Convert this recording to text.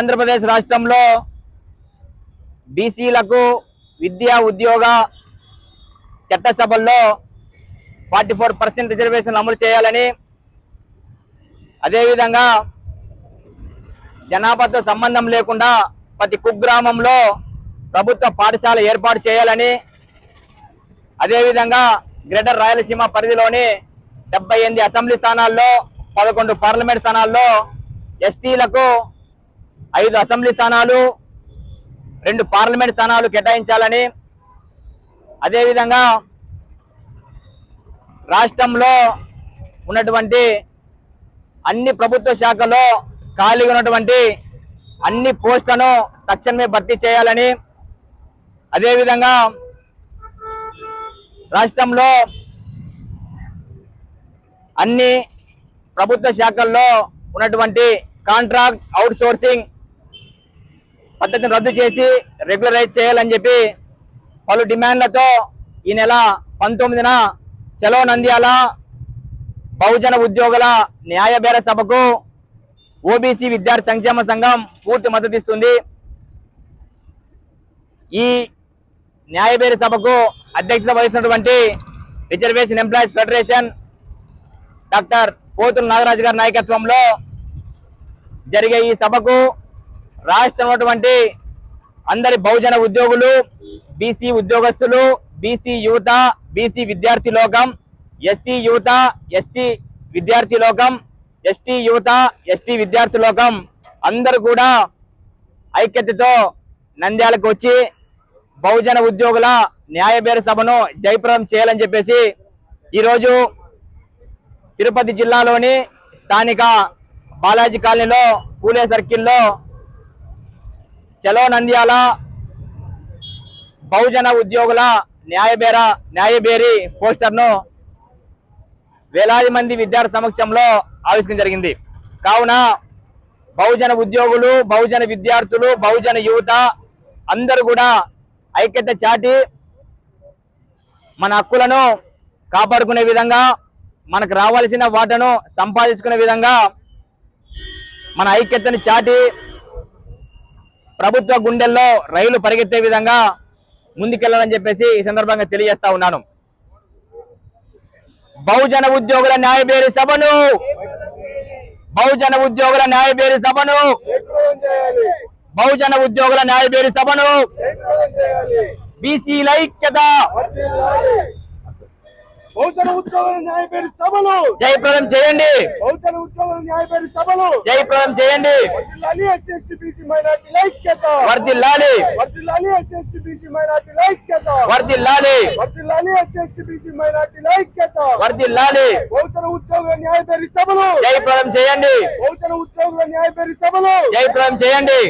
ఆంధ్రప్రదేశ్ రాష్ట్రంలో బీసీలకు విద్యా ఉద్యోగ చట్టసభల్లో 44% రిజర్వేషన్లు అమలు చేయాలని, అదేవిధంగా జనాభాతో సంబంధం లేకుండా ప్రతి కుగ్రామంలో ప్రభుత్వ పాఠశాల ఏర్పాటు చేయాలని, అదేవిధంగా గ్రేటర్ రాయలసీమ పరిధిలోని 78 అసెంబ్లీ స్థానాల్లో 11 పార్లమెంట్ స్థానాల్లో ఎస్టీలకు 5 అసెంబ్లీ స్థానాలు 2 పార్లమెంట్ స్థానాలు కేటాయించాలని, అదేవిధంగా రాష్ట్రంలో ఉన్నటువంటి అన్ని ప్రభుత్వ శాఖల్లో ఖాళీగా ఉన్నటువంటి అన్ని పోస్టులను తక్షణమే భర్తీ చేయాలని, అదేవిధంగా రాష్ట్రంలో అన్ని ప్రభుత్వ శాఖల్లో ఉన్నటువంటి కాంట్రాక్ట్ అవుట్ సోర్సింగ్ పద్ధతిని రద్దు చేసి రెగ్యులరైజ్ చేయాలని చెప్పి పలు డిమాండ్లతో ఈ నెల 19న చలో నంద్యాల బహుజన ఉద్యోగుల న్యాయబేర సభకు ఓబీసీ విద్యార్థి సంక్షేమ సంఘం పూర్తి మద్దతు ఇస్తుంది. ఈ న్యాయబేర సభకు అధ్యక్షత వహిస్తున్నటువంటి రిజర్వేషన్ ఎంప్లాయీస్ ఫెడరేషన్ డాక్టర్ పోతుల నాగరాజు గారి నాయకత్వంలో జరిగే ఈ సభకు రాష్ట్రంలో ఉన్నటువంటి అందరి బహుజన ఉద్యోగులు, బీసీ ఉద్యోగస్తులు, బీసీ యువత, బీసీ విద్యార్థి లోకం, ఎస్సీ యువత, ఎస్సీ విద్యార్థి లోకం, ఎస్టీ యువత, ఎస్టీ విద్యార్థి లోకం అందరూ కూడా ఐక్యతతో నంద్యాలకు వచ్చి బహుజన ఉద్యోగుల న్యాయబేర సభను జయప్రదం చేయాలని చెప్పేసి ఈరోజు తిరుపతి జిల్లాలోని స్థానిక బాలాజీ కాలనీలో పూలే సర్కిల్లో చలో నంద్యాల బహుజన ఉద్యోగుల న్యాయబేరి పోస్టర్ను వేలాది మంది విద్యార్థి సమక్షంలో ఆవిష్కరించడం జరిగింది. కావున బహుజన ఉద్యోగులు, బహుజన విద్యార్థులు, బహుజన యువత అందరూ కూడా ఐక్యత చాటి మన హక్కులను కాపాడుకునే విధంగా, మనకు రావాల్సిన వాటను సంపాదించుకునే విధంగా మన ఐక్యతను చాటి ప్రభుత్వ గుండెల్లో రైలు పరిగెత్తే విధంగా ముందుకెళ్లాలని చెప్పేసి ఈ సందర్భంగా తెలియజేస్తా ఉన్నాను. బహుజన ఉద్యోగుల న్యాయబేరి సభను బహుజన ఉద్యోగుల న్యాయబేరి సభను బీసీల ఐక్యత బహుజన ఉద్యోగుల న్యాయబేరి సభలు జయప్రదం చేయండి. బహుజన ఉద్యోగుల న్యాయబేరి సభలు జయప్రదం చేయండి. వర్ధిల్లాలి ఎస్సీ ఎస్టీ బీసీ మైనారిటీల ఐక్యత, వర్ధిల్లాలి. వర్ధిల్లాలి ఎస్సీ ఎస్టీ బీసీ మైనారిటీల ఐక్యత, వర్ధిల్లాలి. వర్ధిల్లాలి ఎస్సీ ఎస్టీ బీసీ మైనారిటీల ఐక్యత, వర్ధిల్లాలి. బహుజన ఉద్యోగుల న్యాయబేరి సభలు జయప్రదం చేయండి. బహుజన ఉద్యోగుల న్యాయబేరి సభలు జయప్రదం చేయండి.